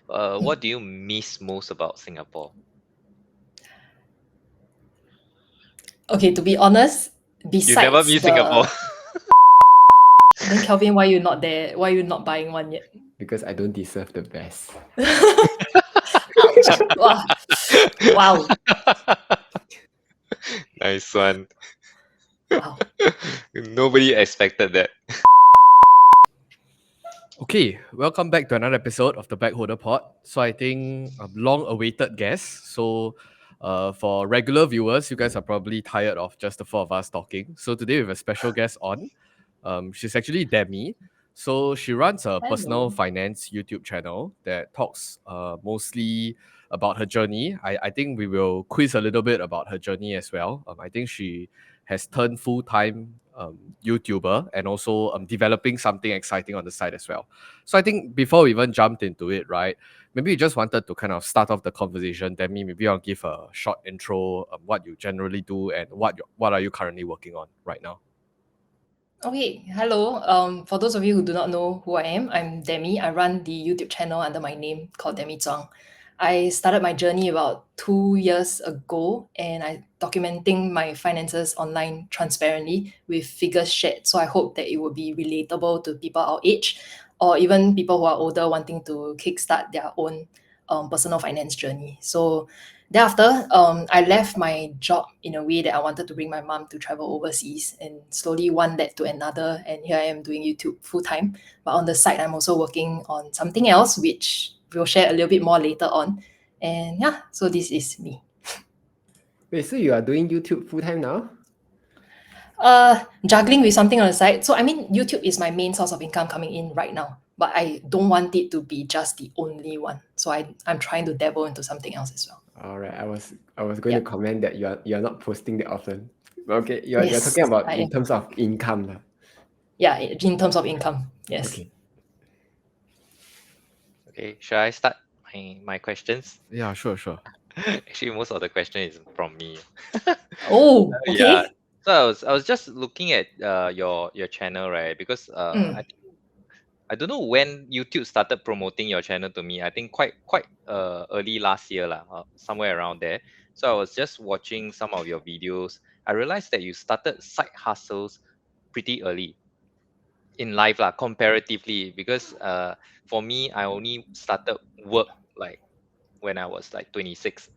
what do you miss most about Singapore? Okay, to be honest, You never besides miss Singapore. then Kelvin, why you not there? Why you not buying one yet? Because I don't deserve the best. Ouch! Wow! Nice one. Wow! Nobody expected that. Okay, welcome back to another episode of the Backholder Pod. So I think a long-awaited guest. So for regular viewers, you guys are probably tired of just the four of us talking. So today we have a special guest on. She's actually Demi. So she runs a personal Hello. finance YouTube channel that talks mostly about her journey. I think we will quiz a little bit about her journey as well. I think she has turned full-time YouTuber and also developing something exciting on the side as well. So I think before we even jumped into it, right, maybe we just wanted to kind of start off the conversation. Demi, maybe I'll give a short intro of what you generally do and what are you currently working on right now. Okay, hello. For those of you who do not know who I am, I'm Demi. I run the YouTube channel under my name called Demi Tong. I started my journey about 2 years ago, and I documenting my finances online transparently with figures shared. So I hope that it will be relatable to people our age, or even people who are older wanting to kickstart their own personal finance journey. So thereafter, I left my job in a way that I wanted to bring my mom to travel overseas, and slowly one led to another, and here I am doing YouTube full time. But on the side, I'm also working on something else, which we'll share a little bit more later on. And yeah, so this is me. Wait, so you are doing YouTube full-time now? Juggling with something on the side. So I mean, YouTube is my main source of income coming in right now, but I don't want it to be just the only one. So I'm trying to dabble into something else as well. All right, I was going Yeah. to comment that you're not posting that often. Okay, you're Yes, talking about I in am. terms of income. Lah. Yeah, in terms of income. Yes. Okay. Okay, shall I start my questions? Yeah, sure. Actually, most of the question is from me. Oh, Yeah. okay. So I was just looking at your channel, right? Because Mm. I don't know when YouTube started promoting your channel to me. I think quite early last year lah, somewhere around there. So I was just watching some of your videos. I realized that you started side hustles pretty early in life lah, comparatively. Because for me, I only started work like when I was like 26.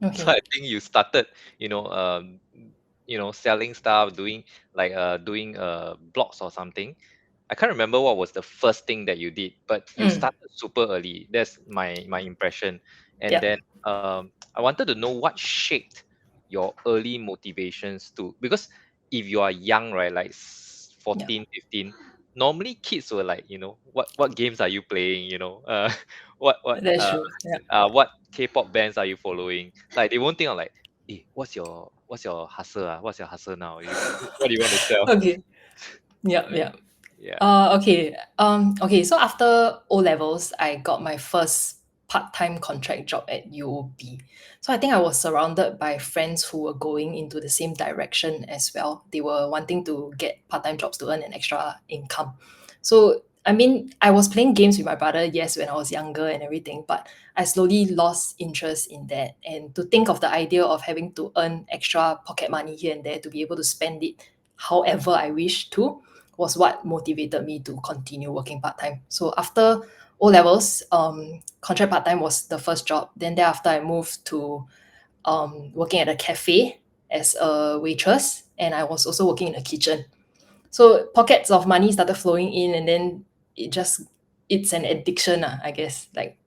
So Okay. I think you started, selling stuff, doing blogs or something. I can't remember what was the first thing that you did, but you Mm. started super early. That's my impression. And Yeah. then I wanted to know what shaped your early motivations to, because if you are young, right, like Yeah. 14, 15, normally kids were like, what games are you playing? What what That's uh true. Yeah. what K-pop bands are you following? Like they won't think of like, what's your hustle? What's your hustle now? What do you want to sell? Okay. Yeah. Right? Yeah. Yeah. Okay. Okay. So after O levels, I got my first part-time contract job at UOB. So I think I was surrounded by friends who were going into the same direction as well. They were wanting to get part-time jobs to earn an extra income. So I mean, I was playing games with my brother, yes, when I was younger and everything, but I slowly lost interest in that. And to think of the idea of having to earn extra pocket money here and there to be able to spend it however I wish to was what motivated me to continue working part-time. So after O levels, contract part-time was the first job. Then thereafter, I moved to working at a cafe as a waitress, and I was also working in a kitchen. So pockets of money started flowing in, and then it's an addiction, I guess. Like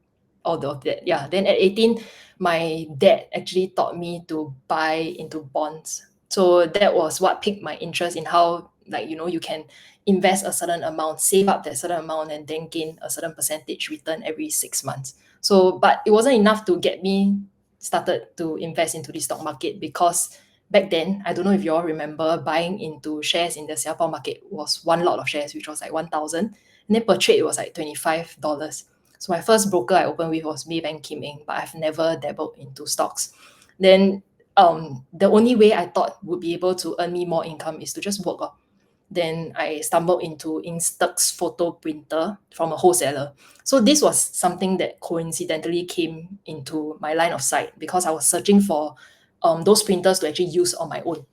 all of that. Yeah. Then at 18, my dad actually taught me to buy into bonds. So that was what piqued my interest in how, like, you can invest a certain amount, save up that certain amount, and then gain a certain percentage return every 6 months. So, but it wasn't enough to get me started to invest into the stock market, because back then, I don't know if you all remember, buying into shares in the Singapore market was one lot of shares, which was like 1,000. And then per trade, it was like $25. So my first broker I opened with was Maybank Kim Eng, but I've never dabbled into stocks. Then the only way I thought would be able to earn me more income is to just work. then I stumbled into Instax photo printer from a wholesaler. So this was something that coincidentally came into my line of sight because I was searching for those printers to actually use on my own.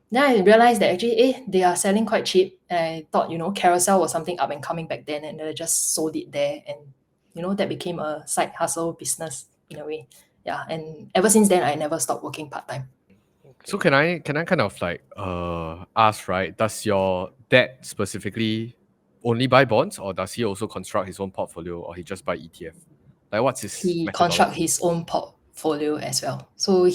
Then I realized that actually, they are selling quite cheap. And I thought, Carousel was something up and coming back then, and I just sold it there, and that became a side hustle business in a way. Yeah, and ever since then, I never stopped working part time. So Okay. can I kind of like ask, right? Does your dad specifically only buy bonds, or does he also construct his own portfolio, or he just buy ETF? Like, what's his He construct methodology? his own portfolio as well. So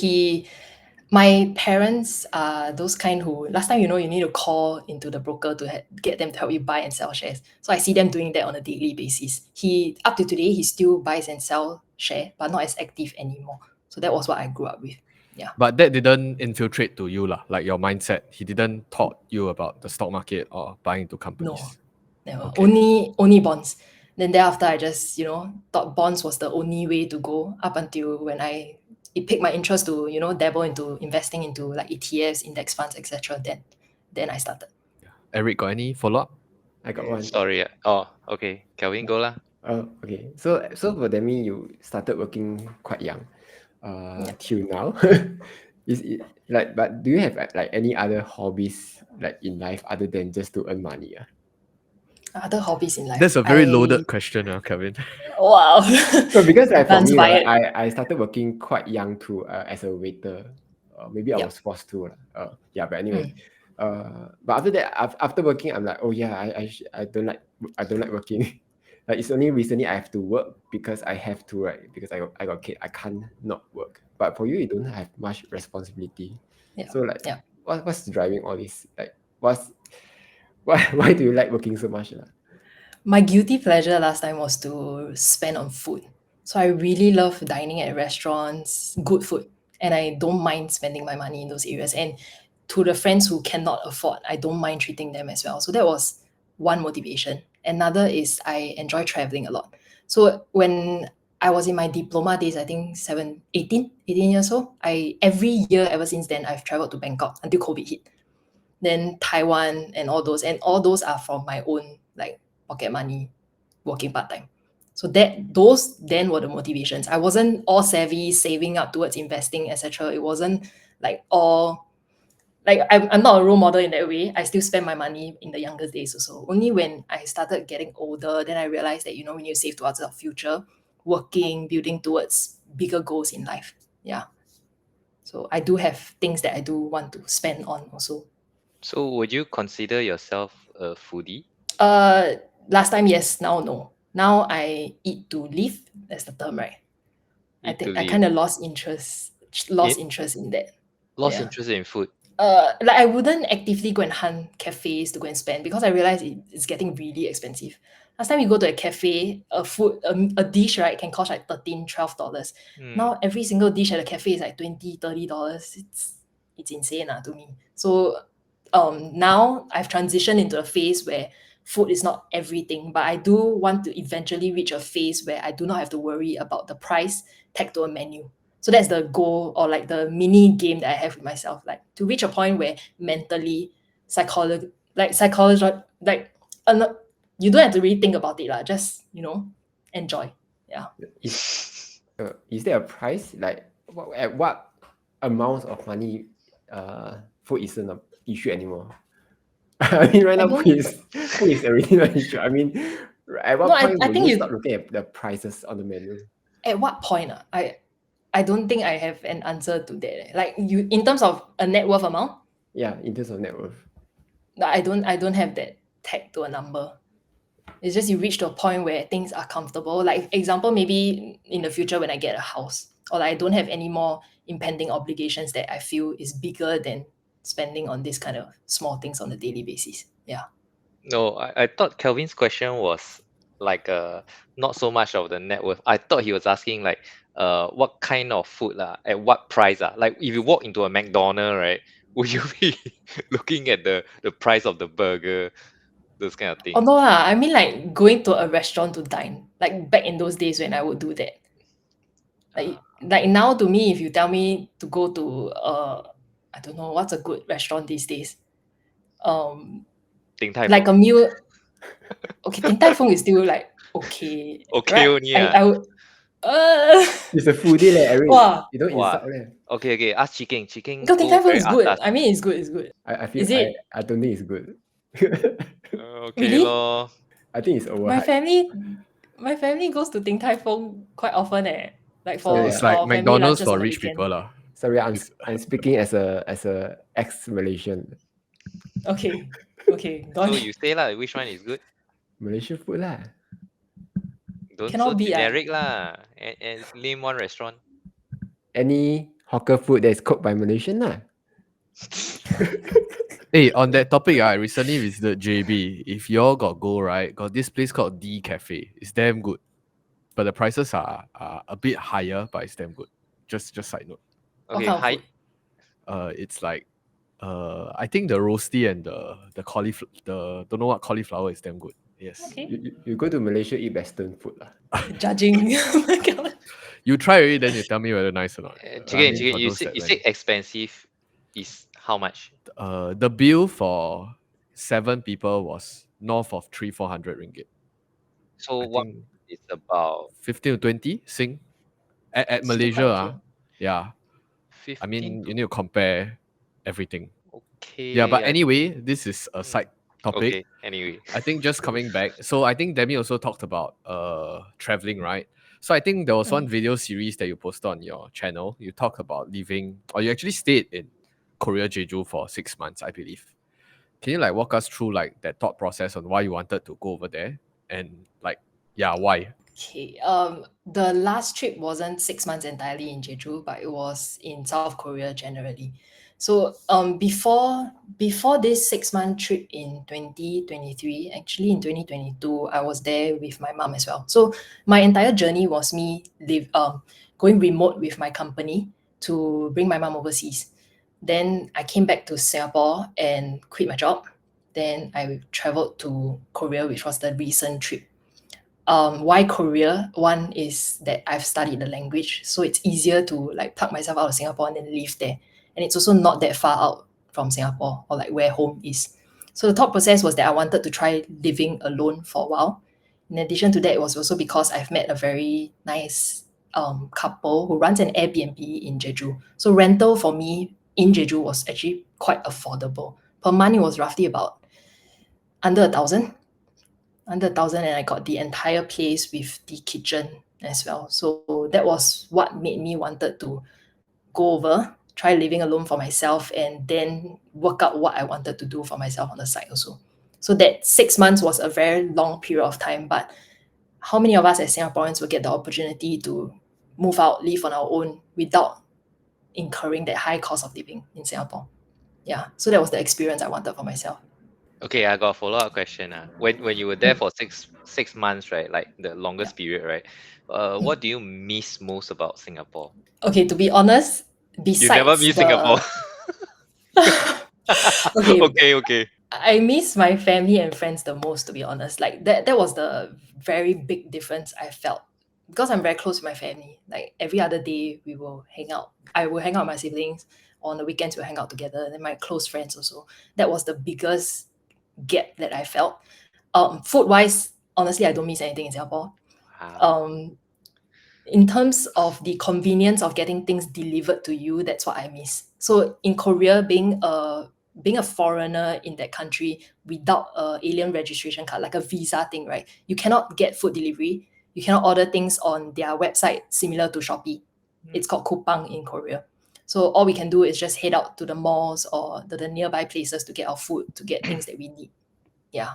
my parents are those kind who last time, you need to call into the broker to get them to help you buy and sell shares. So I see them doing that on a daily basis. He up to today he still buys and sell share, but not as active anymore. So that was what I grew up with. Yeah. But that didn't infiltrate to you, lah. Like your mindset. He didn't taught you about the stock market or buying into No, companies. never. Okay. Only bonds. Then thereafter, I just thought bonds was the only way to go up until when it piqued my interest to dabble into investing into like ETFs, index funds, etc. Then I started. Eric, got any follow up? I got one. Sorry. Oh, okay. Kelvin, go lah. Oh, okay. So for Demi, you started working quite young, Yeah. till now. Is it like? But do you have like any other hobbies like in life other than just to earn money? Other hobbies in life. That's a very loaded question, Kevin. Wow. No, because like for Advanced me, right, fired. I started working quite young too, as a waiter. Maybe I Yep. was forced to. Yeah, but anyway. Mm. But after that, after working, I'm like, oh yeah, I don't like working. Like it's only recently I have to work because I have to, right? Because I got kid, I can't not work. But for you, you don't have much responsibility. Yeah. So like, Yeah. what's driving all this? Like, why do you like working so much? My guilty pleasure last time was to spend on food. So I really love dining at restaurants, good food, and I don't mind spending my money in those areas. And to the friends who cannot afford, I don't mind treating them as well. So that was one motivation. Another is I enjoy traveling a lot. So when I was in my diploma days, I think 18 years old, every year ever since then, I've traveled to Bangkok until COVID hit. Then Taiwan and all those are from my own like pocket money, working part time. So those then were the motivations. I wasn't all savvy, saving up towards investing, etc. It wasn't like all like I'm not a role model in that way. I still spend my money in the younger days also. Only when I started getting older, then I realized that we need to save towards our future, working, building towards bigger goals in life. Yeah. So I do have things that I do want to spend on also. So, would you consider yourself a foodie? Uh, Last time, yes. Now, no. Now I eat to live. That's the term, right? I Eat to think I live. kind of lost interest In, in that. lost Yeah. interest in food. Like I wouldn't actively go and hunt cafes to go and spend because I realize it's getting really expensive. Last time you go to a cafe, a dish, right, can cost like $13, $12. Hmm. Now every single dish at a cafe is like $20, $30. It's insane to me. So now I've transitioned into a phase where food is not everything, but I do want to eventually reach a phase where I do not have to worry about the price tagged to a menu. So that's the goal or like the mini game that I have with myself, like to reach a point where mentally, psychology, like you don't have to really think about it, lah. Just enjoy. Yeah. Is there a price like at what amount of money food isn't an issue anymore? I mean, right I now don't. food is already an issue. I mean, at No, what point I will think you you. start looking at the prices on the menu? At what point? I don't think I have an answer to that. Like you, in terms of a net worth amount, Yeah, in terms of net worth. I don't have that tag to a number. It's just you reach to a point where things are comfortable. Like example, maybe in the future when I get a house, or like I don't have any more impending obligations that I feel is bigger than spending on this kind of small things on a daily basis. Yeah. No, I thought Kelvin's question was like not so much of the net worth. I thought he was asking like what kind of food at what price like if you walk into a McDonald's, right, would you be looking at the price of the burger, those kind of Oh things? no lah, I mean like going to a restaurant to dine. Like back in those days when I would do that. Like now to me, if you tell me to go to I don't know what's a good restaurant these days. Um Ding Tai like a Fung. meal. Okay, Din Tai Fung is still like okay, Okay right? only I would. Uh, It's a foodie leh, Eric. wow. You don't Wow. insult leh. Okay. Ask Chiking. Chiking Because Din go Tai Fung very is good. atas. I mean, it's good. It's good. I feel Is it I don't think it's good. Okay really? lor. I think it's My overhyped. family goes to Din Tai Fung quite often. Like So for It's like our family McDonald's lunches for on the rich weekend. people lah. sorry, I'm speaking as a ex-Malaysian. Okay. Okay. Gone. So you say lah, which one is good? Malaysian food lah. Don't so Cannot be generic lah. And name one restaurant. Any hawker food that is cooked by Malaysian lah. Hey, on that topic, I recently visited JB. If y'all got go, right, got this place called D Cafe. It's damn good. But the prices are a bit higher, but it's damn good. Just side note. What Okay, kind of hi. food? It's like I think the roasty and the cauliflower, the don't know what cauliflower is damn good. Yes. Okay. You go to Malaysia, eat Western food lah. Judging. Oh my God. You try already, then you tell me whether nice or not. Chicken, for you those say that you went. say expensive is how much? The bill for 7 people was north of 300-400 ringgit. So I what think is about 15 to 20 Sing at Still Malaysia. quite okay. Yeah. 15 I mean, to you need to compare everything. okay. Yeah, but anyway, this is a side topic. Okay, anyway. I think just coming back. So I think Demi also talked about traveling, right? So I think there was one video series that you posted on your channel. You talked about living, or you actually stayed in Korea, Jeju for 6 months, I believe. Can you like walk us through like that thought process on why you wanted to go over there and like why? Okay. The last trip wasn't 6 months entirely in Jeju, but it was in South Korea generally. So before this 6 month trip in 2023, actually in 2022, I was there with my mom as well. So my entire journey was me going remote with my company to bring my mom overseas. Then I came back to Singapore and quit my job. Then I traveled to Korea, which was the recent trip. Why Korea? One is that I've studied the language, so it's easier to like pluck myself out of Singapore and then live there. And it's also not that far out from Singapore or like where home is. So the thought process was that I wanted to try living alone for a while. In addition to that, it was also because I've met a very nice couple who runs an Airbnb in Jeju. So rental for me in Jeju was actually quite affordable. Per month, it was roughly about under 1,000. Under 1,000, and I got the entire place with the kitchen as well. So that was what made me wanted to go over, try living alone for myself, and then work out what I wanted to do for myself on the side also. So that 6 months was a very long period of time, but how many of us as Singaporeans will get the opportunity to move out, live on our own without incurring that high cost of living in Singapore? Yeah, so that was the experience I wanted for myself. Okay, I got a follow-up question. When you were there for six months, right? Like the longest period, right? What do you miss most about Singapore? Okay, to be honest, You never besides miss Singapore. okay, Okay. I miss my family and friends the most, to be honest. Like that was the very big difference I felt. Because I'm very close with my family. Like every other day we will hang out. I will hang out with my siblings. On the weekends we'll hang out together. And then my close friends also. That was the biggest gap that I felt. Food wise, honestly, I don't miss anything in Singapore. Wow. In terms of the convenience of getting things delivered to you, that's what I miss. So in Korea, being a foreigner in that country without a alien registration card, like a visa thing, right? You cannot get food delivery. You cannot order things on their website similar to Shopee. It's called Coupang in Korea. So all we can do is just head out to the malls or the nearby places to get our food, to get things that we need. Yeah.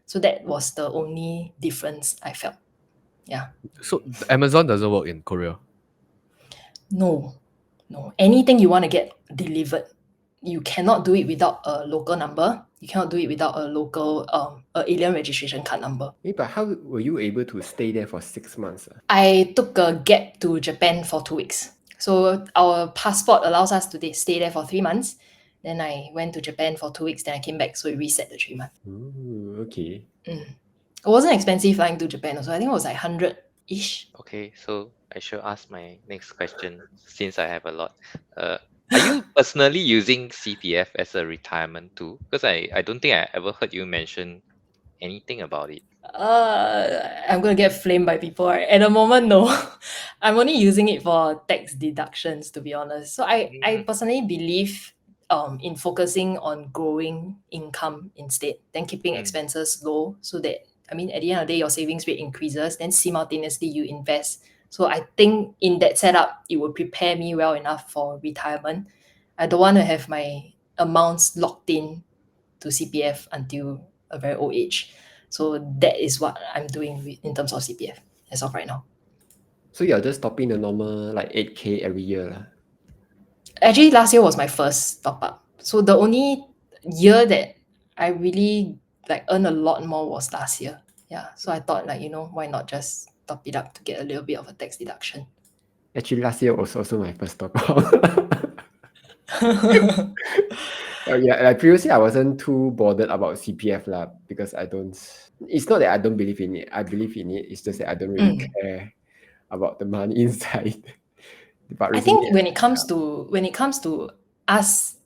So that was the only difference I felt. Yeah. So Amazon doesn't work in Korea. No. Anything you want to get delivered, you cannot do it without a local number. You cannot do it without a local alien registration card number. But how were you able to stay there for 6 months? I took a gap to Japan for 2 weeks. So our passport allows us to stay there for 3 months. Then I went to Japan for 2 weeks. Then I came back, so it reset the 3 months. Ooh, okay. It wasn't expensive flying to Japan also. I think it was like 100-ish. Okay, so I should ask my next question since I have a lot. Are you personally using CPF as a retirement tool? Because I don't think I ever heard you mention anything about it. I'm gonna get flamed by people. Right? At the moment, no. I'm only using it for tax deductions, to be honest. So I Mm, personally believe in focusing on growing income instead than keeping mm, expenses low, so that I mean at the end of the day your savings rate increases, then simultaneously you invest. So I think in that setup it will prepare me well enough for retirement. I don't want to have my amounts locked in to CPF until a very old age. So that is what I'm doing in terms of CPF as of right now. So you're just topping the normal like 8K every year lah. Actually, last year was my first top up. So the only year that I really like earn a lot more was last year. Yeah. So I thought like, why not just top it up to get a little bit of a tax deduction. Actually, last year was also my first top up. Yeah, like previously I wasn't too bothered about CPF lah because I don't. It's not that I don't believe in it. I believe in it. It's just that I don't really Mm. care about the money inside. But I recently, think when it comes to us,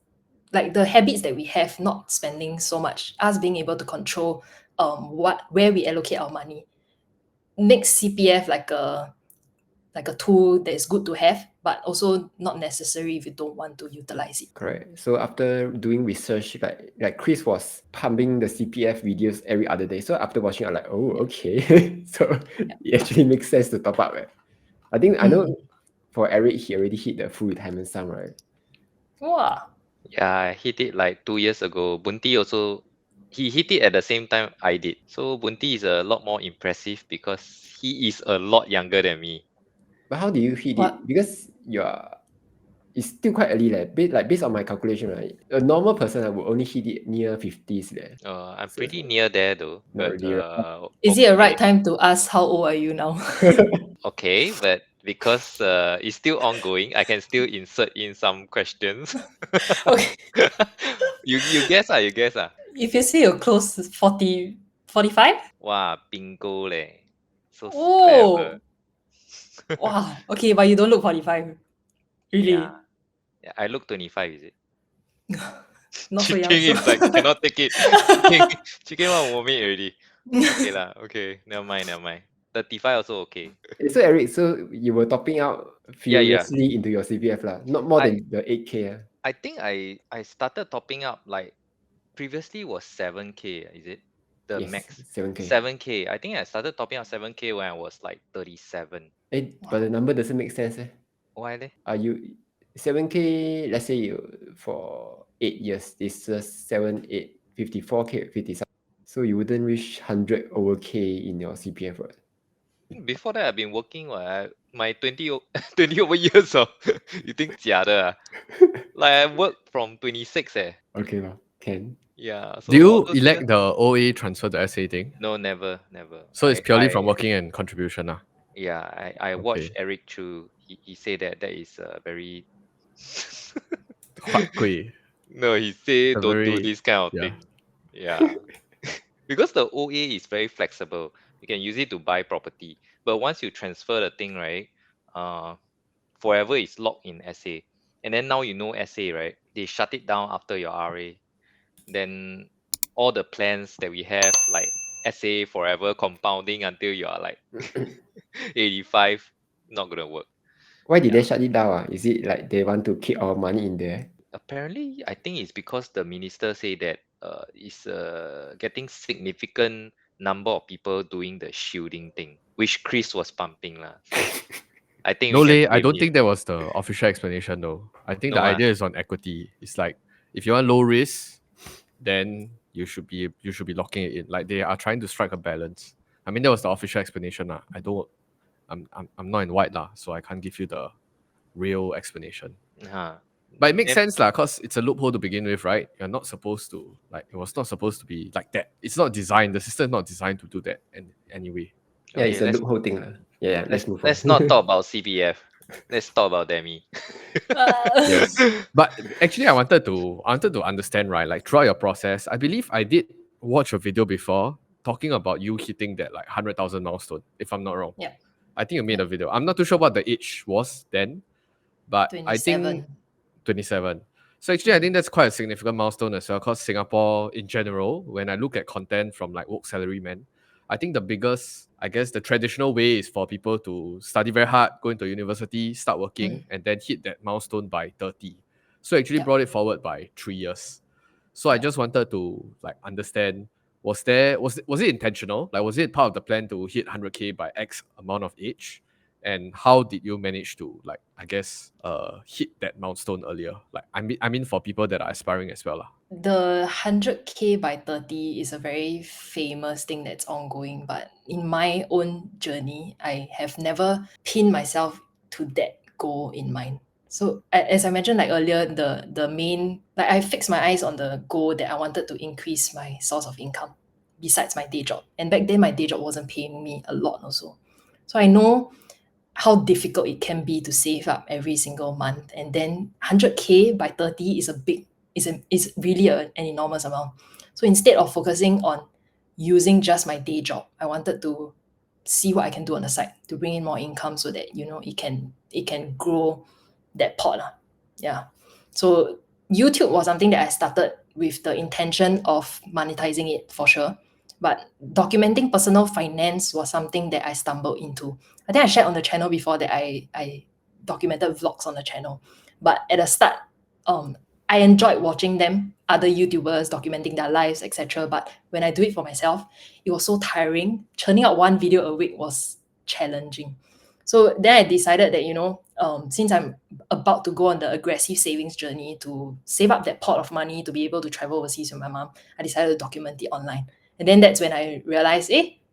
like the habits that we have, not spending so much, us being able to control where we allocate our money, makes CPF like a tool that is good to have, but also not necessary if you don't want to utilize it. correct. So after doing research, like Chris was pumping the CPF videos every other day. So after watching, I'm like, oh, okay. So it actually makes sense to top up. Right? I know Mm. for Eric, he already hit the full retirement sum, right? Wow. yeah, I hit it like 2 years ago. Bunti also, he hit it at the same time I did. So Bunti is a lot more impressive because he is a lot younger than me. But how do you hit What? it? Because it's still quite early, based on my calculation, right? A normal person I would only hit it near 50s there. I'm So pretty near there though, not but really, right? Is it a right okay, time to ask how old are you now? okay, but because it's still ongoing, I can still insert in some questions. Okay. You guess you guess If you say you're close to 40, 45? Wow, bingo leh, so clever. Oh, wow. Okay, but you don't look 45. Yeah, Really? yeah, I look 25, is it? Not so young. Chicken So. is like cannot take it. Chicken want vomit already. Okay lah, okay, never mind. 35 also okay. So Eric, so you were topping out Yeah. furiously into your CPF lah, not more I than the 8K. I think I started topping up like previously was 7K, is it? The Yes, max 7K. 7K. I think I started topping up 7K when I was like 37. But the number doesn't make sense. Why leh? Are you 7K? Let's say you for 8 years, this is 7, 8, 54K, 50 something. So you wouldn't reach 100 over K in your CPF, right? Before that I've been working my 20 over years you think 假的 Like I worked from 26 Okay lah, can. Yeah, so Do all you those elect years, the OA transfer to SA thing? no, never. So it's I purely I from working and contribution. yeah, I watched Okay. Eric Chu. He said that is very Huat Kui. no, he say It's a don't do very, this kind of yeah. thing. Yeah. Because the OA is very flexible. You can use it to buy property. But once you transfer the thing, right, forever it's locked in SA. And then now you know SA, right? They shut it down after your RA. Then all the plans that we have, like SA forever compounding until you are like 85, not gonna work. Why did Yeah. they shut it down? Is it like they want to keep our money in there? Apparently, I think it's because the minister say that is getting significant number of people doing the shielding thing, which Chris was pumping lah. So I think No we can lay, I blame don't him. think that was the official explanation though. I think the No idea is on equity. It's like if you want low risk, then you should be locking it in. Like they are trying to strike a balance. I mean that was the official explanation. I'm not in white lah, so I can't give you the real explanation. huh. But it makes Then, sense lah, because it's a loophole to begin with, right? You're not supposed to it was not supposed to be like that. It's not designed. The system is not designed to do that. And anyway, Yeah, okay, it's a loophole thing lah. Yeah, let's move on. let's not talk about CPF. Let's talk about Demi. yes. But actually, I wanted to understand, right? Like throughout your process, I believe I did watch a video before talking about you hitting that like 100,000 milestone, if I'm not wrong. Yeah. I think you made a video. I'm not too sure what the age was then, but I think 27. 27. So actually, I think that's quite a significant milestone as well, because Singapore in general, when I look at content from like woke salarymen, I think the biggest, I guess, the traditional way is for people to study very hard, go into university, start working, and then hit that milestone by 30. So actually brought it forward by 3 years. So I just wanted to like understand, was it intentional? Like, was it part of the plan to hit 100K by X amount of age? And how did you manage to, like, I guess, hit that milestone earlier? Like, I mean for people that are aspiring as well lah. The 100K by 30 is a very famous thing that's ongoing, but in my own journey, I have never pinned myself to that goal in mind. So as I mentioned like earlier, the main, like, I fixed my eyes on the goal that I wanted to increase my source of income besides my day job. And back then my day job wasn't paying me a lot also. So I know how difficult it can be to save up every single month, and then 100K by 30 is really an enormous amount. So instead of focusing on using just my day job, I wanted to see what I can do on the side to bring in more income so that it can grow that pot. Yeah. So YouTube was something that I started with the intention of monetizing it for sure. But documenting personal finance was something that I stumbled into. I think I shared on the channel before that I documented vlogs on the channel. But at the start, I enjoyed watching them, other YouTubers documenting their lives, etc. But when I do it for myself, it was so tiring. Churning out one video a week was challenging. So then I decided that, since I'm about to go on the aggressive savings journey to save up that pot of money to be able to travel overseas with my mom, I decided to document it online. And then that's when I realized,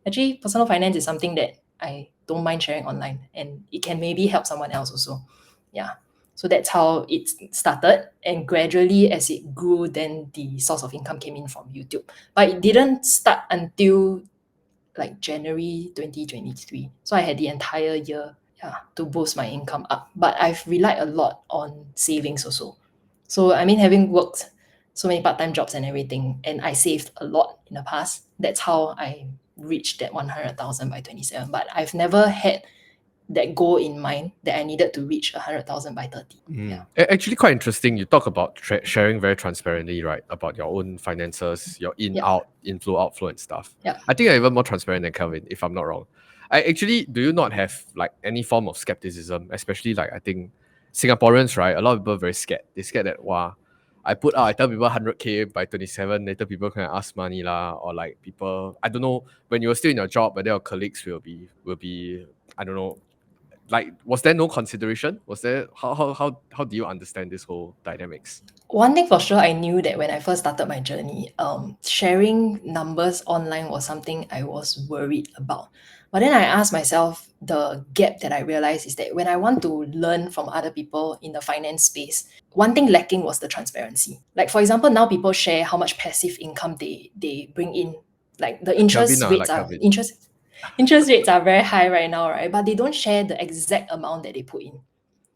actually, personal finance is something that I don't mind sharing online, and it can maybe help someone else also. Yeah. So that's how it started. And gradually, as it grew, then the source of income came in from YouTube. But it didn't start until like January 2023. So I had the entire year to boost my income up. But I've relied a lot on savings also. So I mean, having worked so many part-time jobs and everything, and I saved a lot in the past, that's how I reached that 100,000 by 27. But I've never had that goal in mind that I needed to reach 100,000 by 30. Yeah. Actually, quite interesting. You talk about sharing very transparently, right? About your own finances, your out, inflow, outflow, and stuff. Yeah. I think I'm even more transparent than Kelvin, if I'm not wrong. Do you not have like any form of skepticism, especially like I think Singaporeans, right? A lot of people are very scared. They scared that I tell people 100K by 27, later people can ask money lah, or like people, I don't know, when you were still in your job, but then your colleagues will be I don't know. Like, was there no consideration? Was there how do you understand this whole dynamics? One thing for sure, I knew that when I first started my journey, sharing numbers online was something I was worried about. But then I asked myself, the gap that I realized is that when I want to learn from other people in the finance space, one thing lacking was the transparency. Like, for example, now people share how much passive income they bring in. Like the interest rates are very high right now, right? But they don't share the exact amount that they put in.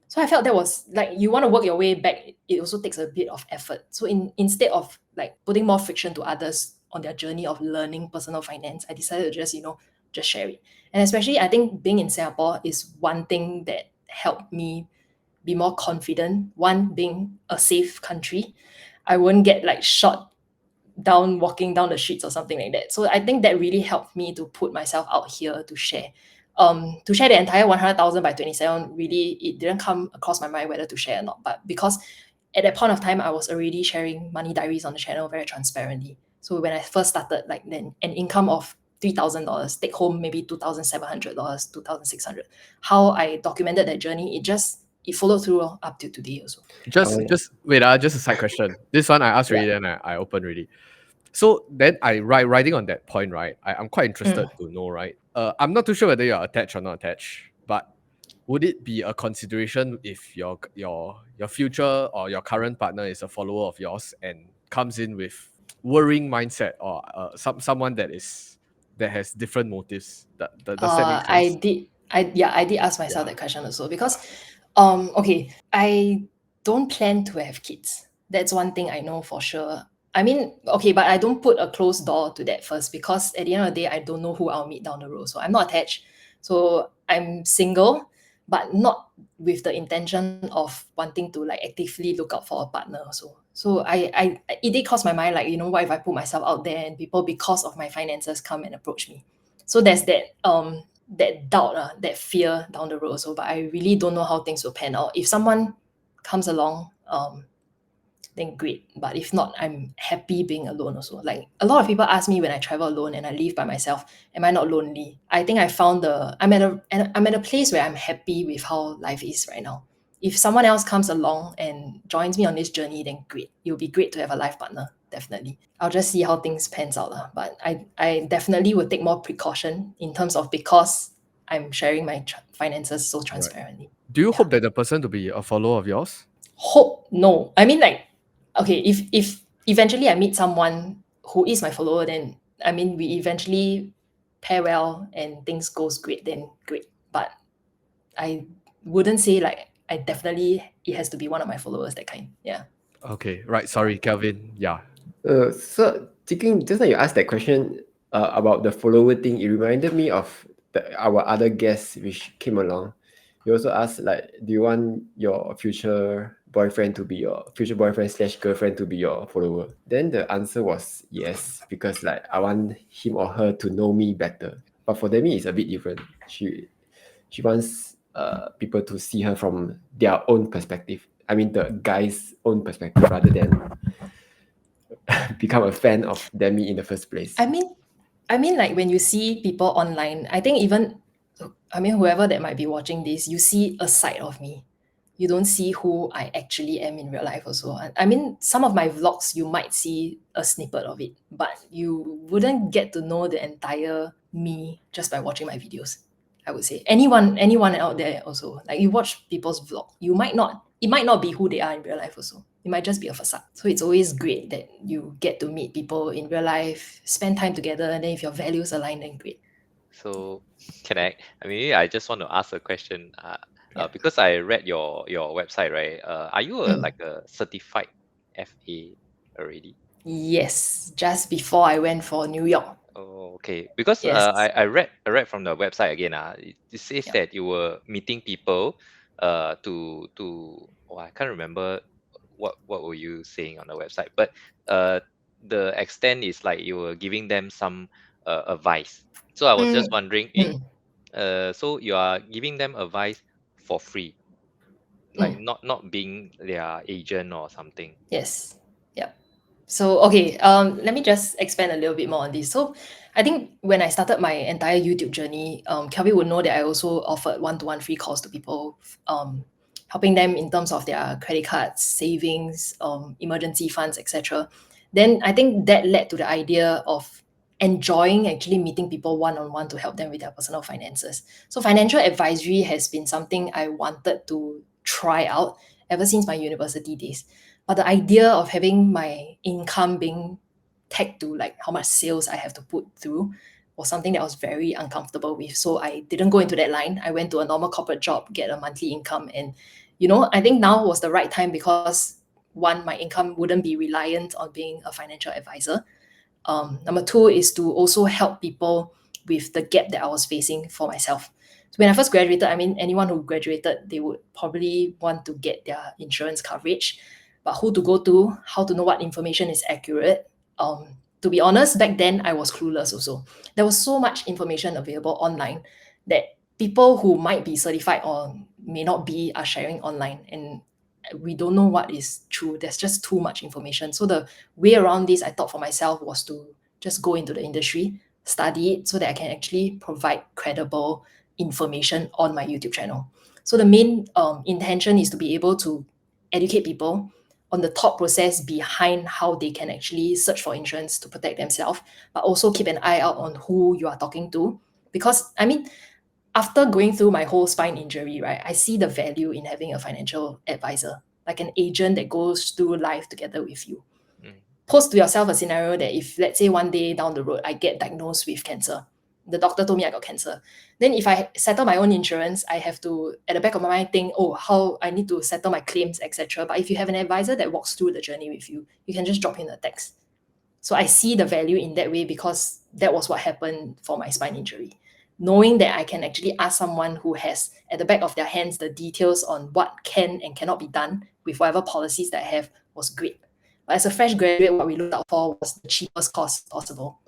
So I felt that was like, you want to work your way back, it also takes a bit of effort. So instead of like putting more friction to others on their journey of learning personal finance, I decided to just share it. And especially I think being in Singapore is one thing that helped me be more confident. One, being a safe country, I won't get like shot down walking down the streets or something like that. So I think that really helped me to put myself out here to share. To share the entire 100,000 by 27, really, it didn't come across my mind whether to share or not. But because at that point of time, I was already sharing money diaries on the channel very transparently. So when I first started, like, then an income of $3,000, take home maybe $2,700, $2,600. How I documented that journey, it followed through up to today also. Just wait, just a side question. This one I asked already, then I opened already. So then riding on that point, right? I'm quite interested to know, right? I'm not too sure whether you're attached or not attached, but would it be a consideration if your future or your current partner is a follower of yours and comes in with worrying mindset, or someone that has different motives? Does that make sense? I did ask myself that question also, because okay, I don't plan to have kids. That's one thing I know for sure. I mean, okay, but I don't put a closed door to that first, because at the end of the day, I don't know who I'll meet down the road. So I'm not attached. So I'm single, but not with the intention of wanting to like actively look out for a partner also. So it did cross my mind, like, what if I put myself out there and people, because of my finances, come and approach me? So there's that doubt, that fear down the road also. But I really don't know how things will pan out. If someone comes along, then great. But if not, I'm happy being alone also. Like, a lot of people ask me when I travel alone and I live by myself, am I not lonely? I think I found I'm at a place where I'm happy with how life is right now. If someone else comes along and joins me on this journey, then great. It'll be great to have a life partner, definitely. I'll just see how things pans out. But I definitely would take more precaution in terms of, because I'm sharing my finances so transparently. Do you Yeah. hope that the person to be a follower of yours? Hope, no. I mean, like, okay, if eventually I meet someone who is my follower, then I mean, we eventually pair well and things goes great, then great. But I wouldn't say like I definitely it has to be one of my followers, that kind. Yeah. Okay, right. Sorry, Kelvin. Yeah. So thinking just now you asked that question about the follower thing, it reminded me of our other guest which came along. You also asked, like, do you want your future boyfriend to be your future boyfriend / girlfriend to be your follower? Then the answer was yes, because like I want him or her to know me better. But for Demi, it's a bit different. She wants people to see her from their own perspective. I mean, the guy's own perspective, rather than become a fan of Demi in the first place. I mean, like, when you see people online, I think even, I mean, whoever that might be watching this, you see a side of me. You don't see who I actually am in real life also. I mean, some of my vlogs, you might see a snippet of it, but you wouldn't get to know the entire me just by watching my videos, I would say. Anyone out there also, like, you watch people's vlog, it might not be who they are in real life also. It might just be a facade. So it's always great that you get to meet people in real life, spend time together, and then if your values align, then great. So I mean, I just want to ask a question. Yeah. Because I read your website, right? Are you like a certified FA already? Yes, just before I went for New York. Oh, okay. Because Yes. I read from the website again. It says Yeah. that you were meeting people to I can't remember what were you saying on the website, but uh the extent is like you were giving them some advice. So I was just Mm, wondering, mm, so you are giving them advice for free, like mm. not being their agent or something. Yes. Yeah. So, okay, let me just expand a little bit more on this. So, I think when I started my entire YouTube journey, Kelvin would know that I also offered one-to-one free calls to people, helping them in terms of their credit cards, savings, emergency funds, etc. Then I think that led to the idea of enjoying actually meeting people one-on-one to help them with their personal finances. So financial advisory has been something I wanted to try out ever since my university days. But the idea of having my income being tagged to like how much sales I have to put through was something that I was very uncomfortable with. So I didn't go into that line. I went to a normal corporate job, get a monthly income. And, I think now was the right time because, one, my income wouldn't be reliant on being a financial advisor. Number two is to also help people with the gap that I was facing for myself. So when I first graduated, I mean, anyone who graduated, they would probably want to get their insurance coverage, but who to go to, how to know what information is accurate. To be honest, back then I was clueless also. There was so much information available online that people who might be certified or may not be are sharing online, and we don't know what is true. There's just too much information. So the way around this, I thought for myself, was to just go into the industry, study it, so that I can actually provide credible information on my YouTube channel. So the main intention is to be able to educate people on the thought process behind how they can actually search for insurance to protect themselves, but also keep an eye out on who you are talking to. Because, I mean, after going through my whole spine injury, right, I see the value in having a financial advisor, like an agent that goes through life together with you. Mm. Pose to yourself a scenario that if, let's say, one day down the road, I get diagnosed with cancer, the doctor told me I got cancer. Then if I settle my own insurance, I have to, at the back of my mind, think, oh, how I need to settle my claims, etc. But if you have an advisor that walks through the journey with you, you can just drop in a text. So I see the value in that way because that was what happened for my spine injury. knowing that I can actually ask someone who has at the back of their hands the details on what can and cannot be done with whatever policies that I have was great. But as a fresh graduate, what we looked out for was the cheapest cost possible.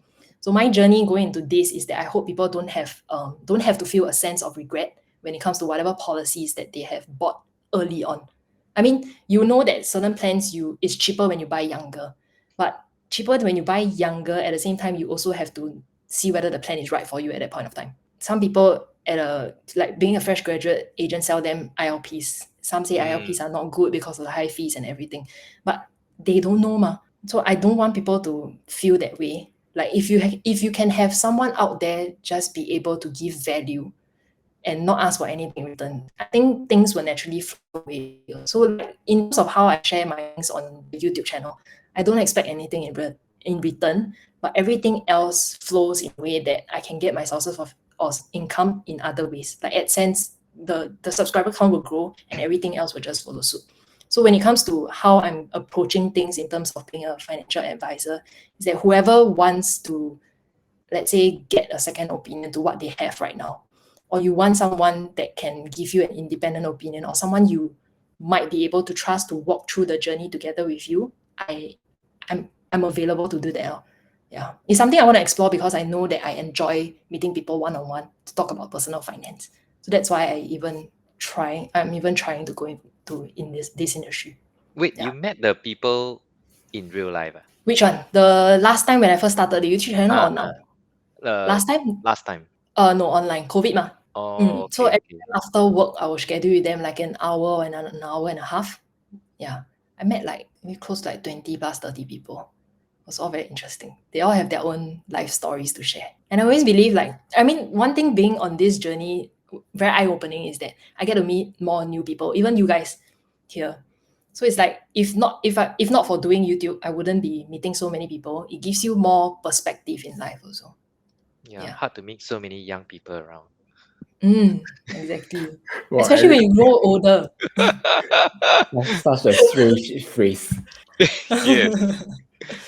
So my journey going into this is that I hope people don't have to feel a sense of regret when it comes to whatever policies that they have bought early on. I mean, you know that certain plans it's cheaper when you buy younger, but cheaper when you buy younger, at the same time, you also have to see whether the plan is right for you at that point of time. Some people like being a fresh graduate agent sell them ILPs. Some say ILPs are not good because of the high fees and everything, but they don't know ma. So I don't want people to feel that way. Like if you can have someone out there just be able to give value and not ask for anything in return, I think things will naturally flow away. So like, in terms of how I share my things on the YouTube channel, I don't expect anything in return, but everything else flows in a way that I can get my sources of income in other ways. Like AdSense, the subscriber count will grow and everything else will just follow suit. So when it comes to how I'm approaching things in terms of being a financial advisor, is that whoever wants to, let's say, get a second opinion to what they have right now, or you want someone that can give you an independent opinion, or someone you might be able to trust to walk through the journey together with you, I'm available to do that. Yeah, it's something I want to explore because I know that I enjoy meeting people one-on-one to talk about personal finance. So that's why I'm even trying to go in this industry. Wait, Yeah. you met the people in real life? Which one? The last time when I first started the YouTube channel or now? Last time? Last time. No, online. COVID ma. Oh, So okay, every okay. time after work, I will schedule with them like an hour and an hour and a half. Yeah. I met like maybe close to like 20 plus 30 people. It was all very interesting. They all have their own life stories to share. And I always believe one thing being on this journey, very eye-opening, is that I get to meet more new people, even you guys here. So it's like if not for doing YouTube, I wouldn't be meeting so many people. It gives you more perspective in life also. Yeah, Yeah. hard to meet so many young people around. Exactly. Wow, Especially when you grow older. that's such a strange phrase. Yes,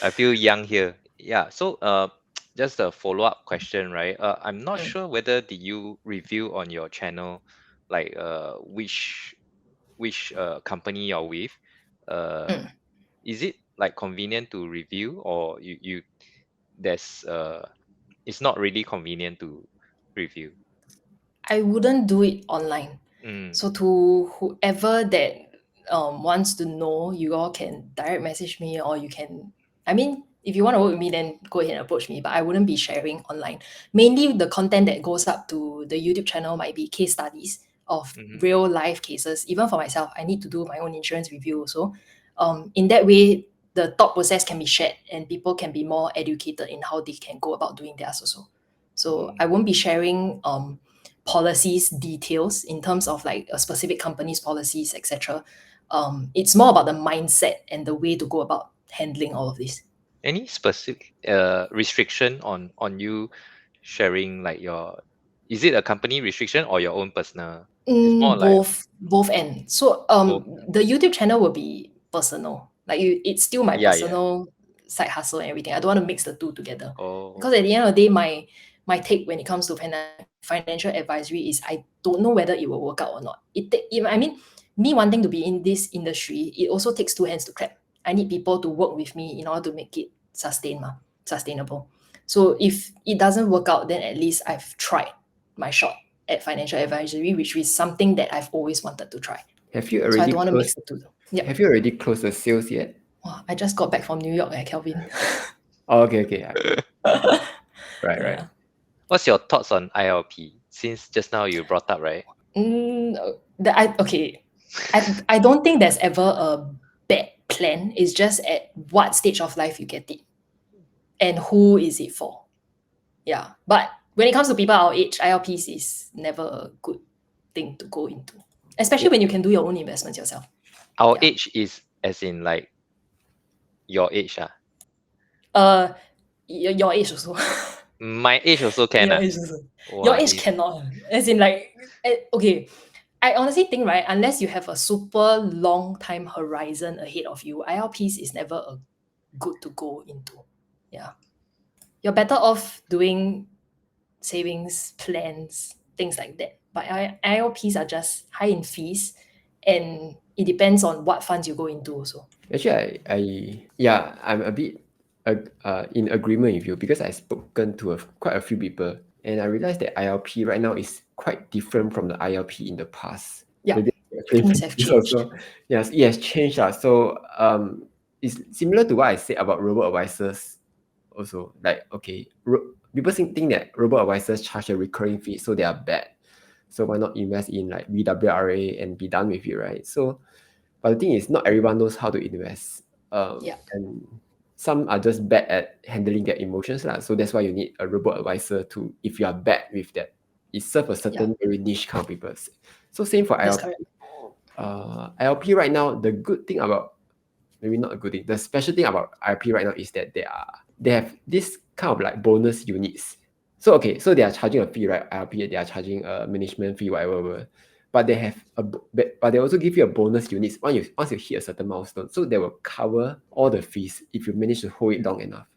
I feel young here. Yeah, so just a follow-up question, right? I'm not sure whether did you review on your channel, like which company you're with. Mm. Is it like convenient to review, or you there's it's not really convenient to review? I wouldn't do it online. Mm, So to whoever that wants to know, you all can direct message me, or you can, I mean, if you want to work with me, then go ahead and approach me, but I wouldn't be sharing online. Mainly the content that goes up to the YouTube channel might be case studies of real life cases. Even for myself, I need to do my own insurance review also. In that way, the thought process can be shared and people can be more educated in how they can go about doing theirs also. So I won't be sharing policies details in terms of like a specific company's policies, etc. It's more about the mindset and the way to go about handling all of this. Any specific restriction on you sharing like your, is it a company restriction or your own personal? It's more like Both ends. So both. the YouTube channel will be personal. Like it's still my Yeah, yeah. personal side hustle and everything. I don't want to mix the two together. Oh, Because at the end of the day, my take when it comes to financial advisory is I don't know whether it will work out or not. Me wanting to be in this industry, it also takes two hands to clap. I need people to work with me in order to make it sustainable. So if it doesn't work out, then at least I've tried my shot at financial advisory, which is something that I've always wanted to try. Have you So I already don't want to mix closed? the two. Yep. Have you already closed the sales yet? Wow, I just got back from New York, Kelvin. Oh, okay. Right. Yeah. what's your thoughts on ILP? Since just now you brought up, right? I don't think there's ever a bad plan. It's just at what stage of life you get it and who is it for. Yeah. But when it comes to people our age, ILPs is never a good thing to go into, especially when you can do your own investments yourself. Our Yeah. age is as in like your age, Your age also. My age also can. Your age also. Wow, Your age cannot. As in like, okay, I honestly think, right, unless you have a super long time horizon ahead of you, ILPs is never a good to go into. Yeah. You're better off doing savings plans, things like that. But ILPs are just high in fees, and it depends on what funds you go into also. Actually, I'm a bit in agreement with you because I've spoken to quite a few people, and I realized that ILP right now is quite different from the ILP in the past. Yeah, Maybe I explain things have this changed. also. Yes, it has changed. So it's similar to what I said about robo advisors also. Like, okay, people think that robo advisors charge a recurring fee, so they are bad. So why not invest in like VWRA and be done with it, right? So, but the thing is, not everyone knows how to invest. Yeah. And some are just bad at handling their emotions lah. So that's why you need a robot advisor to, if you are bad with that, it serves a certain very niche kind of people. So same for That's ILP. correct. ILP right now, the good thing about, maybe not a good thing, the special thing about ILP right now is that they have this kind of like bonus units. So okay, so they are charging a fee, right? ILP, they are charging a management fee, whatever. But they have but they also give you a bonus units once you hit a certain milestone. So they will cover all the fees if you manage to hold it long enough,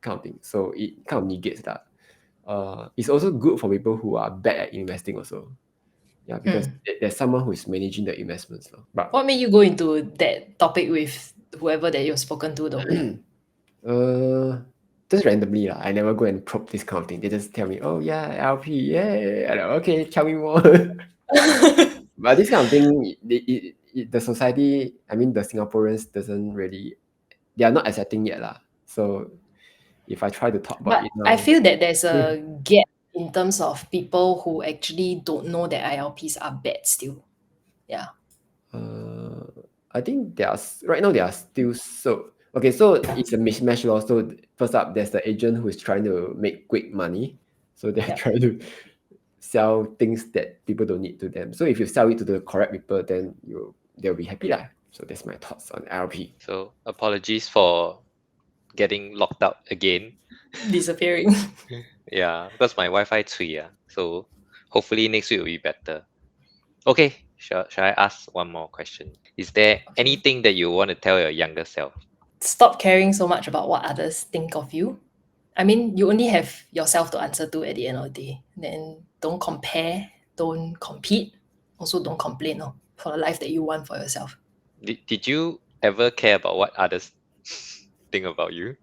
kind of thing. So it kind of negates that. It's also good for people who are bad at investing also. Yeah, because there's someone who is managing the investments. But What made you go into that topic with whoever that you've spoken to though? Just randomly lah. I never go and probe this kind of thing. They just tell me, oh yeah, LP, yeah. I'm like, okay, tell me more. But this kind of thing, the society, I mean, the Singaporeans doesn't really, they are not accepting yet lah. So if I try to talk about But it I now, feel that there's a gap in terms of people who actually don't know that ILPs are bad still. Yeah. I think right now they are still so okay. So it's a mismatch law. So first up, there's the agent who is trying to make quick money. So they're Yeah. trying to sell things that people don't need to them. So if you sell it to the correct people, then they'll be happy lah. So that's my thoughts on LP. So apologies for getting locked out again. Disappearing. Yeah, because my Wi-Fi tree, yeah. So hopefully next week will be better. Okay, shall I ask one more question? Is there Okay. anything that you want to tell your younger self? Stop caring so much about what others think of you. I mean, you only have yourself to answer to at the end of the day. Then don't compare, don't compete, also don't complain for the life that you want for yourself. Did you ever care about what others think about you?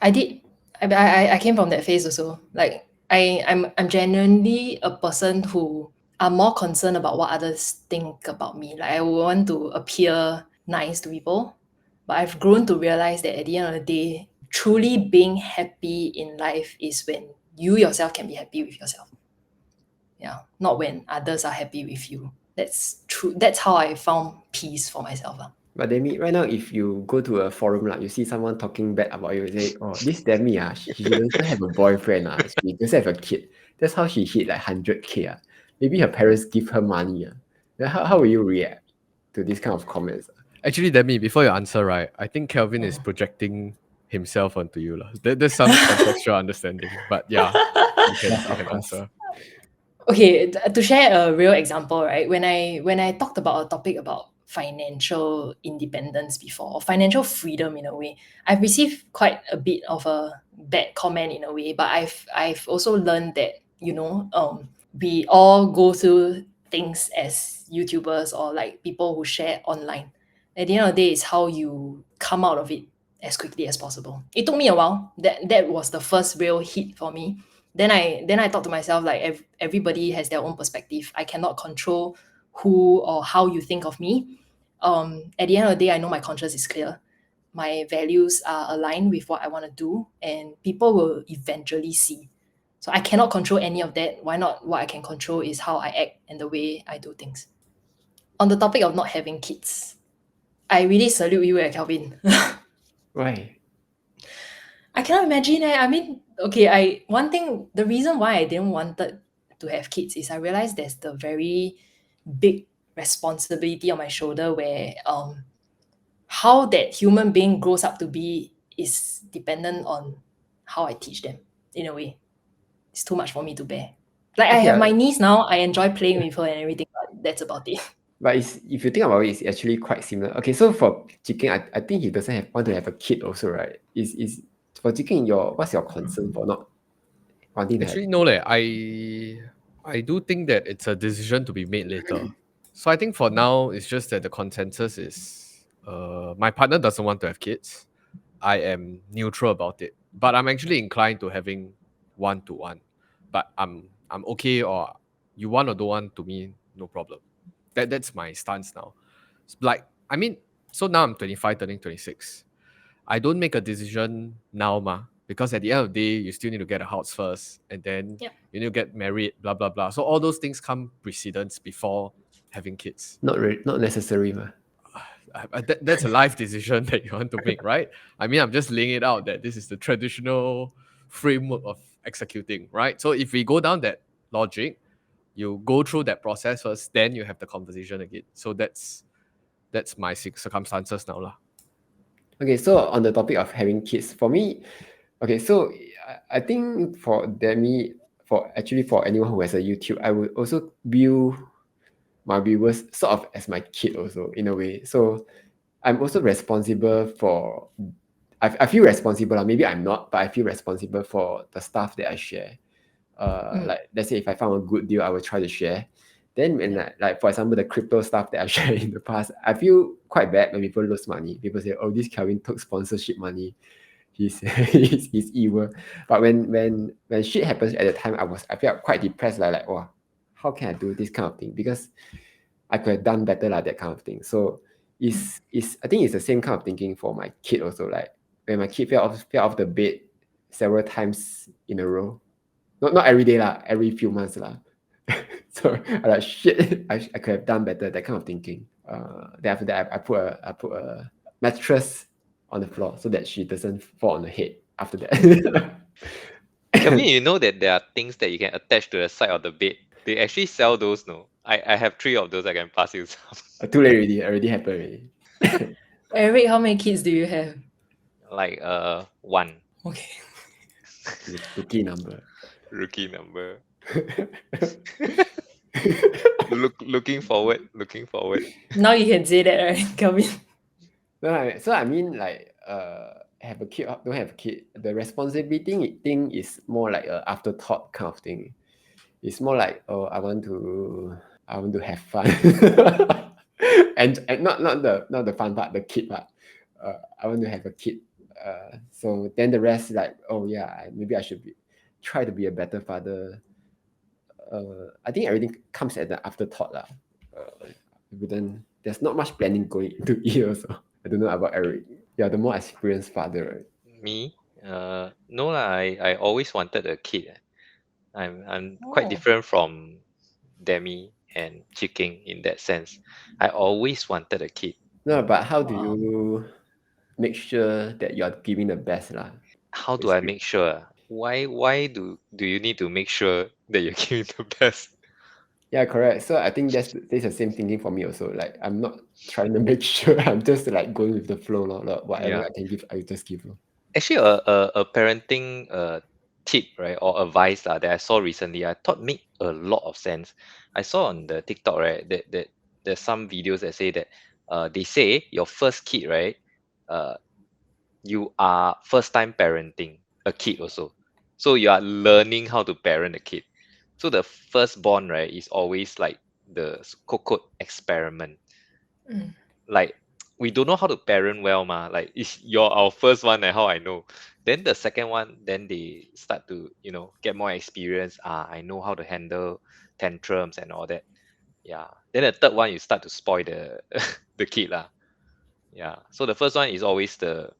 I did. I came from that phase also. Like I'm genuinely a person who are more concerned about what others think about me. Like I want to appear nice to people, but I've grown to realize that at the end of the day, truly being happy in life is when you yourself can be happy with yourself. Yeah, not when others are happy with you. That's true. That's how I found peace for myself. But Demi, right now, if you go to a forum, like you see someone talking bad about you, say, oh, this Demi, she doesn't have a boyfriend, she doesn't have a kid. That's how she hit like 100K. Maybe her parents give her money. Then how will you react to this kind of comments? Actually, Demi, before you answer, right, I think Kelvin is projecting himself onto you. There's some contextual understanding. But yeah, you Yes, of can course. answer. Okay, to share a real example, right? When I talked about a topic about financial independence before, or financial freedom in a way, I've received quite a bit of a bad comment in a way, but I've also learned that, we all go through things as YouTubers or like people who share online. At the end of the day, it's how you come out of it as quickly as possible. It took me a while. That was the first real hit for me. Then I thought to myself, like, everybody has their own perspective. I cannot control who or how you think of me. At the end of the day, I know my conscience is clear. My values are aligned with what I want to do, and people will eventually see. So I cannot control any of that. Why not? What I can control is how I act and the way I do things. On the topic of not having kids, I really salute you, Kelvin. Why? I cannot imagine. I mean, okay, the reason why I didn't wanted to have kids is I realized there's the very big responsibility on my shoulder where how that human being grows up to be is dependent on how I teach them in a way. It's too much for me to bear. Like I have Okay, my niece now, I enjoy playing with her and everything, but that's about it. but if you think about it, it's actually quite similar. Okay, so for Chicken, I think he doesn't want to have a kid also, right? Is for Chicken, what's your concern for not wanting to have. Actually, no, leh. I do think that it's a decision to be made later. So I think for now, it's just that the consensus is my partner doesn't want to have kids. I am neutral about it, but I'm actually inclined to having one to one. But I'm okay, or you want or don't want, to me, no problem. That's my stance now. Like, I mean, so now I'm 25, turning 26. I don't make a decision now, because at the end of the day, you still need to get a house first, and then Yep. you need to get married, blah blah blah. So all those things come precedence before having kids. Not necessary, ma. That's a life decision that you want to make, right? I mean, I'm just laying it out that this is the traditional framework of executing, right? So if we go down that logic, you go through that process first, then you have the conversation again. So that's my circumstances now, lah. Okay, so on the topic of having kids, for me, okay, so I think for Demi, for anyone who has a YouTube, I would also view my viewers sort of as my kid also, in a way. So I'm also responsible for, I feel responsible, maybe I'm not, but I feel responsible for the stuff that I share. Like, let's say if I found a good deal, I will try to share. Then when like for example, the crypto stuff that I've shared in the past, I feel quite bad when people lose money. People say, oh, this Kelvin took sponsorship money. He's he's evil. But when shit happens at the time, I felt quite depressed, like, oh, how can I do this kind of thing? Because I could have done better, like that kind of thing. So it's I think it's the same kind of thinking for my kid also. Like when my kid fell off the bed several times in a row. Not every day lah, every few months lah. So I like shit. I could have done better. That kind of thinking. Then after that, I put a mattress on the floor so that she doesn't fall on the head. After that, Kelvin, you know that there are things that you can attach to the side of the bed. They actually sell those, no? I have 3 of those. I can pass you some. too late already. Already happened already. Eric, how many kids do you have? Like 1 Okay. Rookie number. rookie number. Looking forward. Now you can say that, right, Kelvin? No, so I mean, like, have a kid, don't have a kid. The responsibility thing is more like a afterthought kind of thing. It's more like, oh, I want to have fun, and not the fun part, the kid part. I want to have a kid. So then the rest, like, oh yeah, maybe I should try to be a better father. I think everything comes at the afterthought lah. There's not much planning going into it also. I don't know about Eric. You're the more experienced father, right? Me? No lah. I always wanted a kid. I'm quite Oh. different from Demi and Chiking in that sense. I always wanted a kid. No, but how do Wow. you make sure that you're giving the best lah? How do I make sure? Why do you need to make sure that you're giving the best? Yeah, correct. So I think that's the same thinking for me also. Like I'm not trying to make sure. I'm just like going with the flow, like, whatever Yeah. I can give, I just give. Actually, a parenting tip, right, or advice that I saw recently, I thought made a lot of sense. I saw on the TikTok, right, that there's some videos that say that they say your first kid, right, you are first time parenting a kid also. So you are learning how to parent a kid. So the firstborn, right, is always like the quote experiment. Mm. Like we don't know how to parent well, like you're our first one, and how I know. Then the second one, then they start to get more experience. I know how to handle tantrums and all that. Yeah. Then the third one, you start to spoil the the kid lah. Yeah. So the first one is always the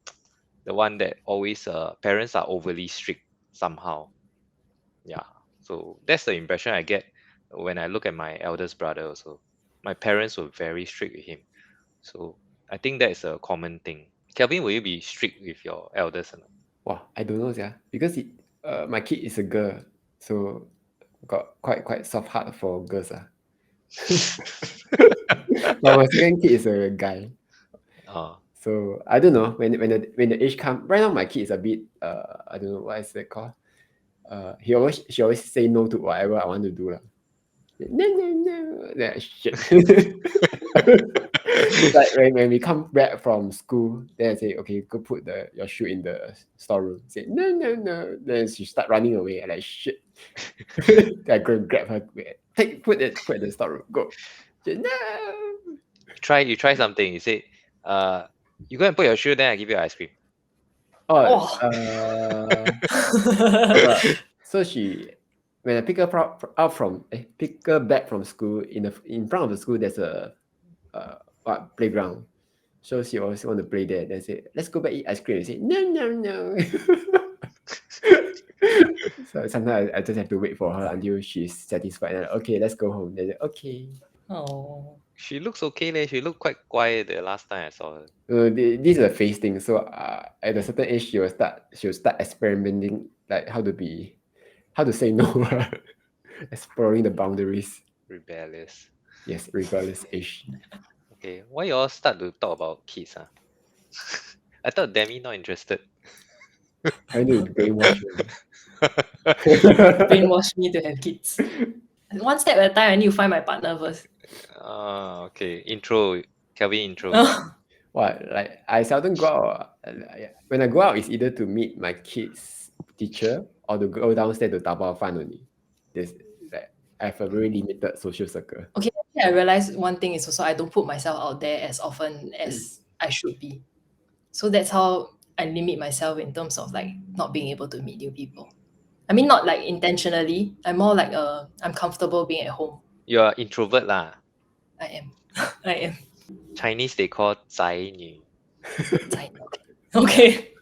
one that always parents are overly strict somehow. Yeah. So that's the impression I get when I look at my eldest brother also. My parents were very strict with him. So I think that is a common thing. Kelvin, will you be strict with your eldest or not? Wow, I don't know, yeah. Because my kid is a girl, so got quite soft heart for girls. But my second kid is a guy. Oh, So I don't know when the age come. Right now my kid is a bit I don't know what is it called. She always say no to whatever I want to do lah. No. Yeah, shit. Like when we come back from school, then I say, okay, go put your shoe in the storeroom. Say, no. Then she start running away. I like, shit. Then I go and grab her. Put it in the storeroom. Go. She, no. You try something. You say, you go and put your shoe, then I give you ice cream. Oh, Oh. well, so when I pick her pick her back from school, in front of the school there's a playground. So she always want to play there. Then say, let's go back eat ice cream. I say, no. So sometimes I just have to wait for her until she's satisfied. And okay, let's go home. Then okay. Oh. She looks okay leh. She looked quite quiet the last time I saw her. This is a phase thing. So at a certain age, she'll start experimenting, like how to say no, exploring the boundaries. Rebellious. Yes, rebellious age. Okay, why you all start to talk about kids? Huh? I thought Demi not interested. I need to brainwash her. Brainwash me to have kids. One step at a time, I need to find my partner first. Okay. Intro. Kelvin intro. What, like I seldom go out. When I go out, it's either to meet my kids' teacher or to go downstairs to dabao fan only. I have a very limited social circle. Okay, I realized one thing is also I don't put myself out there as often as I should be. So that's how I limit myself in terms of like not being able to meet new people. I mean, not like intentionally. I'm more like I'm comfortable being at home. You're introvert lah. I am. I am. Chinese they call 宅女. Okay.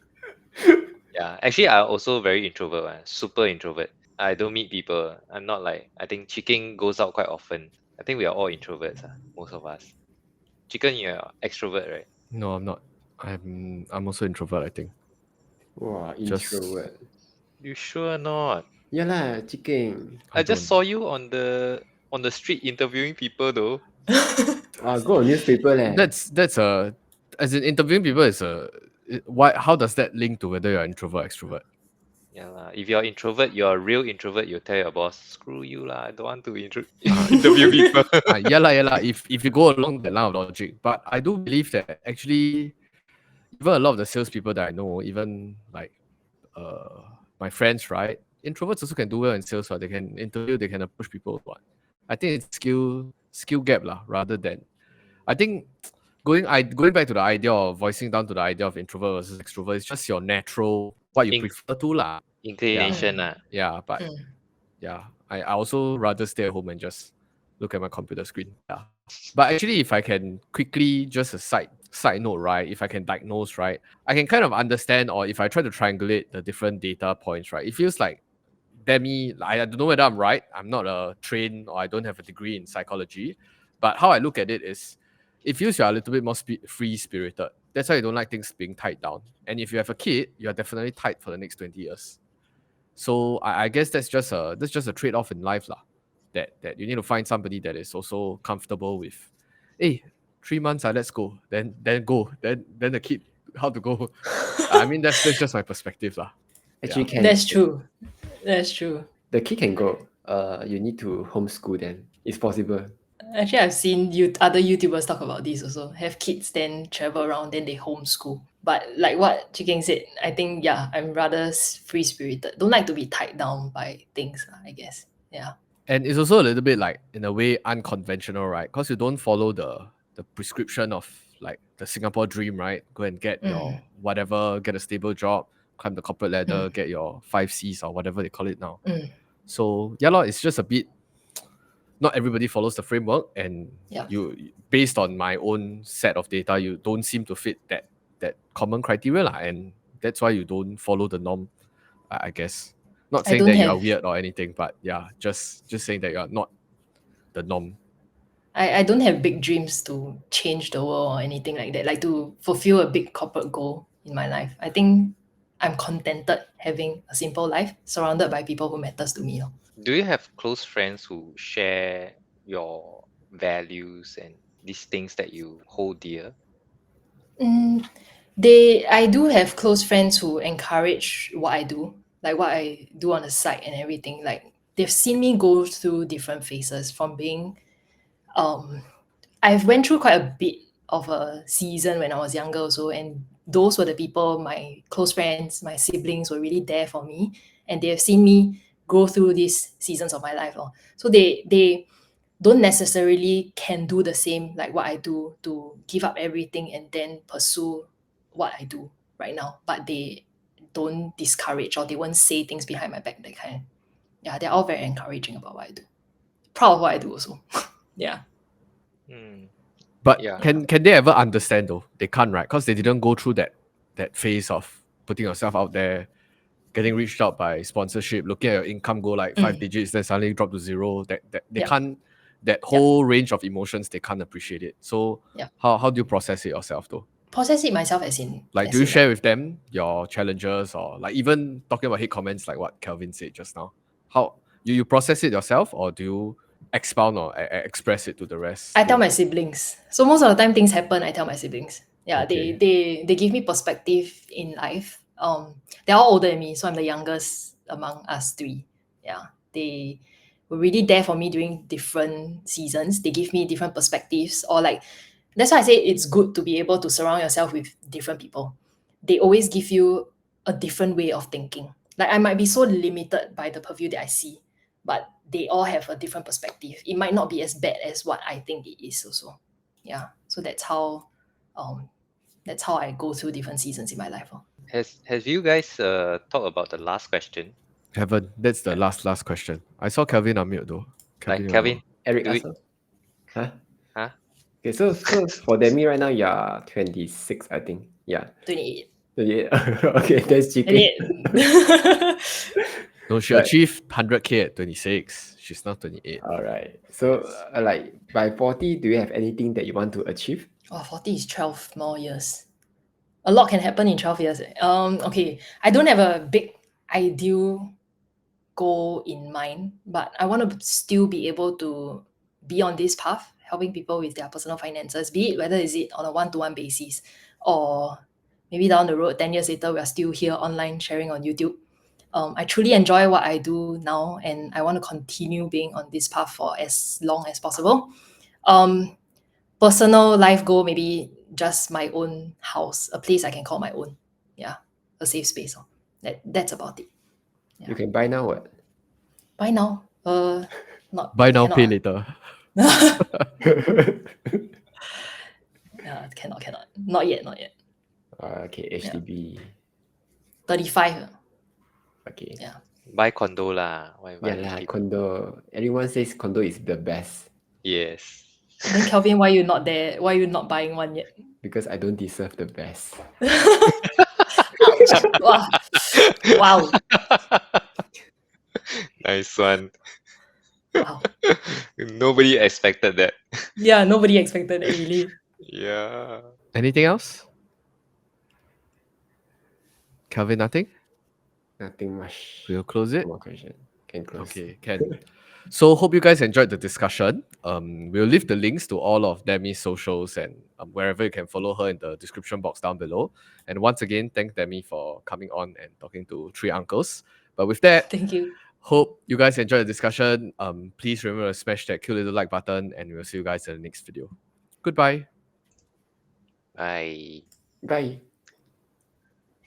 Yeah, actually I also very introvert one. Super introvert. I don't meet people. I'm not like, I think Chicken goes out quite often. I think we are all introverts, most of us. Chicken, you're extrovert, right? No, I'm not. I'm also introvert, I think. Wow, Just- introvert. You sure not? Yeah lah, chicken. I just don't. saw you on the street interviewing people though. Go on newspaper leh. That's as in interviewing people is how does that link to whether you're introvert or extrovert? Yeah lah. If you're introvert, you're a real introvert, you tell your boss, screw you lah, I don't want to interview people. Yeah lah. If you go along that line of logic, but I do believe that actually, even a lot of the salespeople that I know, even like my friends, right? Introverts also can do well in sales, right? They can interview, they can approach people. What I think it's skill gap lah, rather than I think going back to the idea of voicing down to the idea of introvert versus extrovert, it's just your natural what you prefer to lah. Inclination lah. Yeah, but yeah, I also rather stay at home and just look at my computer screen. Yeah. But actually, if I can quickly, just a side note, right? If I can diagnose, right, I can kind of understand, or if I try to triangulate the different data points, right, it feels like Demi, I don't know whether I'm right. I'm not a trained or I don't have a degree in psychology, but how I look at it is, it feels you're a little bit more free spirited. That's why you don't like things being tied down. And if you have a kid, you're definitely tied for the next 20 years. So I guess that's just a trade-off in life lah. That you need to find somebody that is also comfortable with. Hey, 3 months, let's go. Then go. Then the kid, how to go? I mean that's just my perspective lah. Actually, can. That's true. That's true. The kid can go. You need to homeschool them. It's possible. Actually, I've seen other YouTubers talk about this also. Have kids, then travel around, then they homeschool. But like what Chicken said, I think, yeah, I'm rather free-spirited. Don't like to be tied down by things, I guess. Yeah. And it's also a little bit like, in a way, unconventional, right? Because you don't follow the prescription of like the Singapore dream, right? Go and get your whatever, get a stable job, climb the corporate ladder, get your 5 Cs or whatever they call it now. So yeah, it's just a bit, not everybody follows the framework, and you, based on my own set of data, you don't seem to fit that common criteria lah, and that's why you don't follow the norm, I guess. Not saying that you are weird or anything, but yeah, just saying that you are not the norm. I don't have big dreams to change the world or anything like that, like to fulfill a big corporate goal in my life. I think I'm contented having a simple life surrounded by people who matters to me. Do you have close friends who share your values and these things that you hold dear? I do have close friends who encourage what I do, like what I do on the side and everything. Like they've seen me go through different phases from being I've went through quite a bit of a season when I was younger also, and those were the people, my close friends, my siblings were really there for me, and they have seen me go through these seasons of my life. So they don't necessarily can do the same like what I do to give up everything and then pursue what I do right now, but they don't discourage or they won't say things behind my back, that kind. Yeah, they're all very encouraging about what I do. Proud of what I do also. Yeah. Hmm. But Yeah. can they ever understand though? They can't, right? Because they didn't go through that phase of putting yourself out there, getting reached out by sponsorship, looking at your income go like 5 digits, then suddenly drop to zero. That they Yeah. can't, that whole range of emotions, they can't appreciate it. So Yeah. how do you process it yourself though? Process it myself as in Like, as do you in, share with them your challenges, or like even talking about hate comments like what Kelvin said just now? How you process it yourself, or do you expound or express it to the rest? I tell my siblings. So most of the time things happen, I tell my siblings. Yeah, Okay. they give me perspective in life. They're all older than me, so I'm the youngest among us three. Yeah. They were really there for me during different seasons. They give me different perspectives, or like that's why I say it's good to be able to surround yourself with different people. They always give you a different way of thinking. Like I might be so limited by the purview that I see, but they all have a different perspective. It might not be as bad as what I think it is also. Yeah. So that's how I go through different seasons in my life. Has you guys talked about the last question? Kevin, that's the Yeah. last question. I saw Kelvin unmute though. Like you're Kevin, not. Eric do asked we, her? Huh? huh? Okay, so for Demi right now, you're 26, I think. Yeah. 28. 28. Okay, that's cheeky. 28. No, she Right. achieved 100K at 26. She's not 28. All right. So, Yes. like by 40, do you have anything that you want to achieve? 40 is 12 more years. A lot can happen in 12 years. Okay. I don't have a big ideal goal in mind, but I want to still be able to be on this path, helping people with their personal finances, be it whether is it on a one-to-one basis or maybe down the road, 10 years later, we are still here online sharing on YouTube. I truly enjoy what I do now, and I want to continue being on this path for as long as possible. Personal life goal, maybe just my own house, a place I can call my own. Yeah, a safe space. That's about it. You Yeah. can buy now what? Buy now. Not Buy now, pay cannot. later. Yeah, cannot. Not yet. Okay, HDB. 35. Okay. Yeah. Buy condo lah. Why buy Yeah lah, HDB? condo. Everyone says condo is the best Yes. Then Kelvin, why you not there? Why you not buying one yet? because I don't deserve the best. Ouch. Wow. Wow. Nice one. Wow. Nobody expected that. Yeah, nobody expected that really. Yeah. Anything else? Kelvin, nothing? Nothing much. We'll close it. More question. Can close. Okay, can. So hope you guys enjoyed the discussion. We'll leave the links to all of Demi's socials and wherever you can follow her in the description box down below. And once again, thank Demi for coming on and talking to three uncles. But with that, Thank you. hope you guys enjoyed the discussion. Please remember to smash that cute little like button, and we'll see you guys in the next video. Goodbye. Bye. Bye.